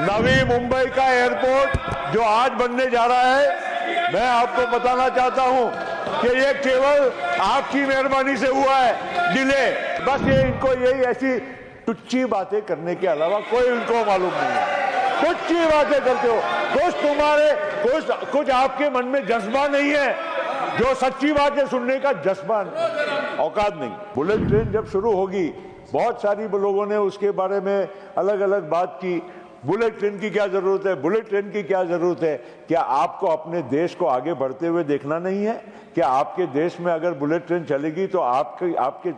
नवी मुंबई का एयरपोर्ट जो आज बनने जा रहा है, मैं आपको बताना चाहता हूं कि ये केवल आपकी मेहरबानी से हुआ है डिले। बस ये इनको यही ऐसी टुच्ची बातें करने के अलावा कोई इनको मालूम नहीं है। टुच्ची बातें करते हो, कुछ आपके मन में जज्बा नहीं है, जो सच्ची बातें सुनने का जज्बा औकात नहीं। बुलेट ट्रेन जब शुरू होगी, बहुत सारी लोगों ने उसके बारे में अलग अलग बात की। बुलेट ट्रेन की क्या जरूरत है, बुलेट ट्रेन की क्या जरूरत है? क्या आपको अपने देश को आगे बढ़ते हुए देखना नहीं है? क्या आपके देश में अगर बुलेट ट्रेन चलेगी तो आपके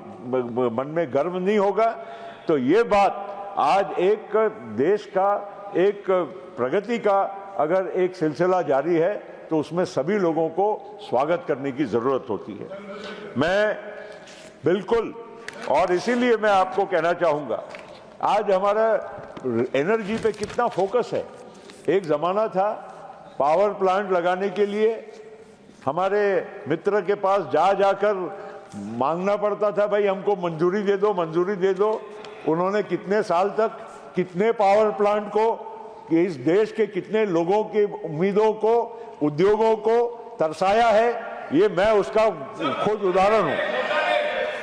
मन में गर्व नहीं होगा? तो ये बात आज एक देश का, एक प्रगति का अगर एक सिलसिला जारी है तो उसमें सभी लोगों को स्वागत करने की जरूरत होती है। मैं बिल्कुल, और इसीलिए मैं आपको कहना चाहूंगा, आज हमारा एनर्जी पे कितना फोकस है। एक जमाना था पावर प्लांट लगाने के लिए हमारे मित्र के पास जाकर मांगना पड़ता था, भाई हमको मंजूरी दे दो, मंजूरी दे दो। उन्होंने कितने साल तक कितने पावर प्लांट को, कि इस देश के कितने लोगों की उम्मीदों को, उद्योगों को तरसाया है, ये मैं उसका खुद उदाहरण हूं।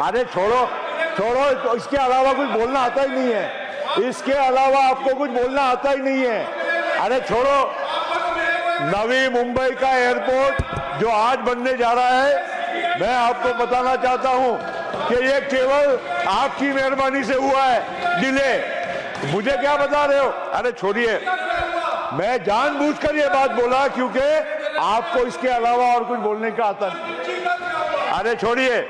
अरे छोड़ो, तो इसके अलावा कुछ बोलना आता ही नहीं है, इसके अलावा आपको कुछ बोलना आता ही नहीं है। अरे छोड़ो, नवी मुंबई का एयरपोर्ट जो आज बनने जा रहा है, मैं आपको बताना चाहता हूं कि ये केवल आपकी मेहरबानी से हुआ है डिले। मुझे क्या बता रहे हो? अरे छोड़िए, मैं जानबूझकर ये बात बोला क्योंकि आपको इसके अलावा और कुछ बोलने का आता नहीं। अरे छोड़िए,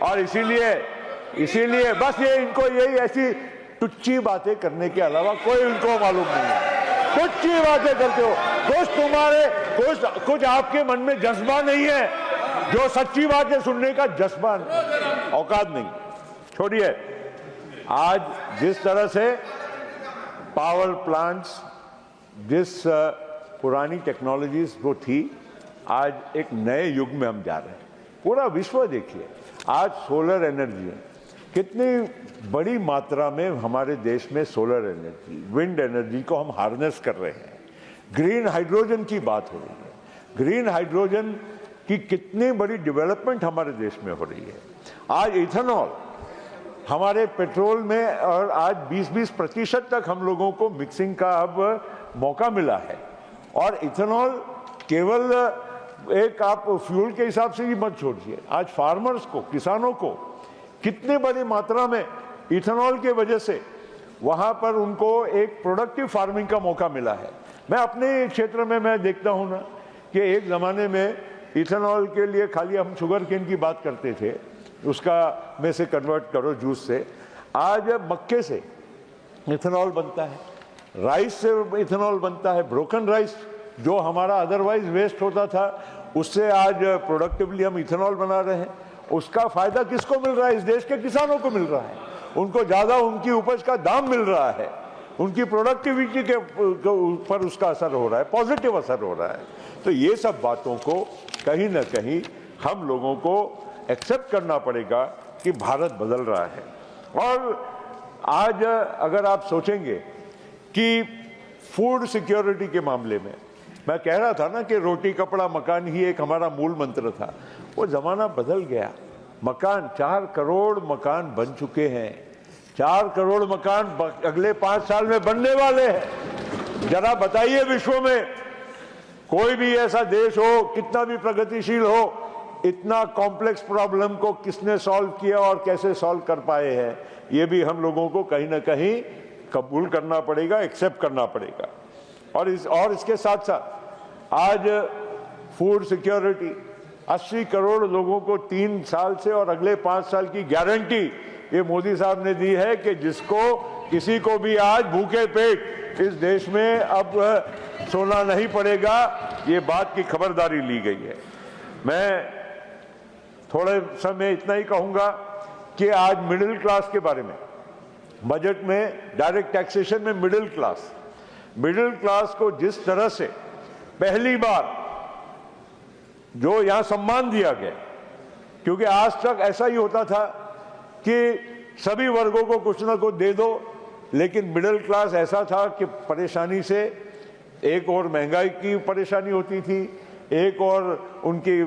और इसीलिए बस ये इनको यही ऐसी टुच्ची बातें करने के अलावा कोई इनको मालूम नहीं है। टुच्ची बातें करते हो, कुछ आपके मन में जज्बा नहीं है, जो सच्ची बातें सुनने का जज्बा औकात नहीं। छोड़िए, आज जिस तरह से पावर प्लांट्स, जिस पुरानी टेक्नोलॉजीज वो थी, आज एक नए युग में हम जा रहे हैं। पूरा विश्व देखिए, आज सोलर एनर्जी है, कितनी बड़ी मात्रा में हमारे देश में सोलर एनर्जी, विंड एनर्जी को हम हार्नेस कर रहे हैं। ग्रीन हाइड्रोजन की बात हो रही है, ग्रीन हाइड्रोजन की कितनी बड़ी डेवलपमेंट हमारे देश में हो रही है। आज इथेनॉल हमारे पेट्रोल में, और आज 20% तक हम लोगों को मिक्सिंग का अब मौका मिला है। और इथेनॉल केवल एक आप फ्यूल के हिसाब से ही मत छोड़िए, आज फार्मर्स को, किसानों को कितनी बड़ी मात्रा में इथेनॉल के वजह से वहां पर उनको एक प्रोडक्टिव फार्मिंग का मौका मिला है। मैं अपने क्षेत्र में मैं देखता हूं ना कि एक जमाने में इथेनॉल के लिए खाली हम शुगर केन की बात करते थे, उसका में से कन्वर्ट करो जूस से। आज मक्के से इथेनॉल बनता है, राइस से इथेनॉल बनता है, ब्रोकन राइस जो हमारा अदरवाइज वेस्ट होता था, उससे आज प्रोडक्टिवली हम इथेनॉल बना रहे हैं। उसका फायदा किसको मिल रहा है? इस देश के किसानों को मिल रहा है। उनको ज्यादा उनकी उपज का दाम मिल रहा है, उनकी प्रोडक्टिविटी के ऊपर उसका असर हो रहा है, पॉजिटिव असर हो रहा है। तो ये सब बातों को कहीं ना कहीं हम लोगों को एक्सेप्ट करना पड़ेगा कि भारत बदल रहा है। और आज अगर आप सोचेंगे कि फूड सिक्योरिटी के मामले में, मैं कह रहा था ना कि रोटी कपड़ा मकान ही एक हमारा मूल मंत्र था, वो जमाना बदल गया। मकान, 4 करोड़ मकान बन चुके हैं, 4 करोड़ मकान अगले 5 साल में बनने वाले हैं। जरा बताइए, विश्व में कोई भी ऐसा देश हो, कितना भी प्रगतिशील हो, इतना कॉम्प्लेक्स प्रॉब्लम को किसने सॉल्व किया और कैसे सॉल्व कर पाए हैं? ये भी हम लोगों को कहीं ना कहीं कबूल करना पड़ेगा, एक्सेप्ट करना पड़ेगा। और इसके साथ साथ आज फूड सिक्योरिटी, 80 करोड़ लोगों को 3 साल से और अगले 5 साल की गारंटी ये मोदी साहब ने दी है कि जिसको किसी को भी आज भूखे पेट इस देश में अब सोना नहीं पड़ेगा। ये बात की खबरदारी ली गई है। मैं थोड़े समय इतना ही कहूंगा कि आज मिडिल क्लास के बारे में, बजट में डायरेक्ट टैक्सेशन में मिडिल क्लास को जिस तरह से पहली बार जो यहां सम्मान दिया गया, क्योंकि आज तक ऐसा ही होता था कि सभी वर्गों को कुछ ना कुछ दे दो लेकिन मिडिल क्लास ऐसा था कि परेशानी से एक और महंगाई की परेशानी होती थी, एक और उनकी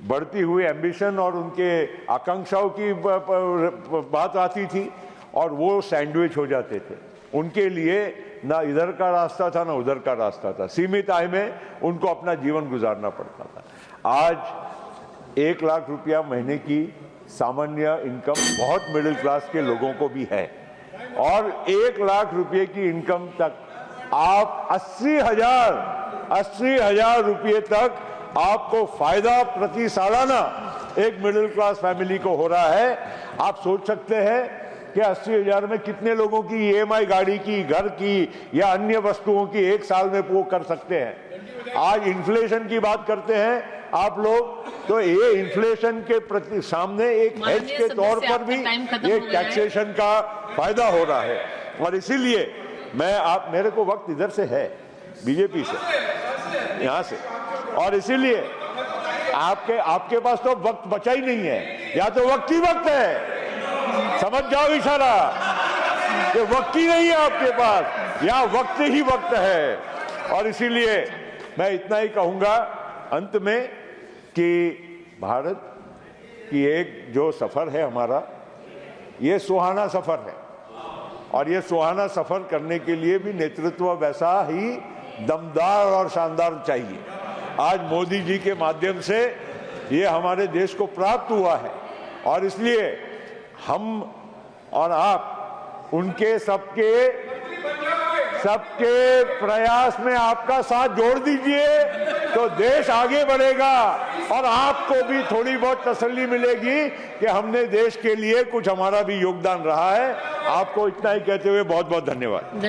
बढ़ती हुई एम्बिशन और उनके आकांक्षाओं की बात आती थी, और वो सैंडविच हो जाते थे। उनके लिए ना इधर का रास्ता था ना उधर का रास्ता था, सीमित आय में उनको अपना जीवन गुजारना पड़ता था। आज 1 लाख रुपया महीने की सामान्य इनकम बहुत मिडिल क्लास के लोगों को भी है, और 1 लाख रुपये की इनकम तक आप 80,000 रुपये तक आपको फायदा प्रति सालाना एक मिडिल क्लास फैमिली को हो रहा है। आप सोच सकते हैं कि 80,000 में कितने लोगों की ईएमआई गाड़ी की, घर की या अन्य वस्तुओं की एक साल में वो कर सकते हैं। आज इन्फ्लेशन की बात करते हैं आप लोग, तो ये इन्फ्लेशन के प्रति सामने एक हेज के तौर पर भी ये टैक्सेशन का फायदा हो रहा है। और इसीलिए मेरे को वक्त इधर से है, बीजेपी से, यहाँ से, और इसीलिए आपके पास तो वक्त बचा ही नहीं है, या तो वक्त ही वक्त है, समझ जाओ इशारा कि वक्त ही नहीं है आपके पास, या वक्त ही वक्त है। और इसीलिए मैं इतना ही कहूंगा अंत में कि भारत की एक जो सफर है हमारा, ये सुहाना सफर है, और ये सुहाना सफर करने के लिए भी नेतृत्व वैसा ही दमदार और शानदार चाहिए। आज मोदी जी के माध्यम से ये हमारे देश को प्राप्त हुआ है, और इसलिए हम और आप उनके सबके प्रयास में आपका साथ जोड़ दीजिए, तो देश आगे बढ़ेगा, और आपको भी थोड़ी बहुत तसल्ली मिलेगी कि हमने देश के लिए कुछ हमारा भी योगदान रहा है। आपको इतना ही कहते हुए बहुत बहुत धन्यवाद।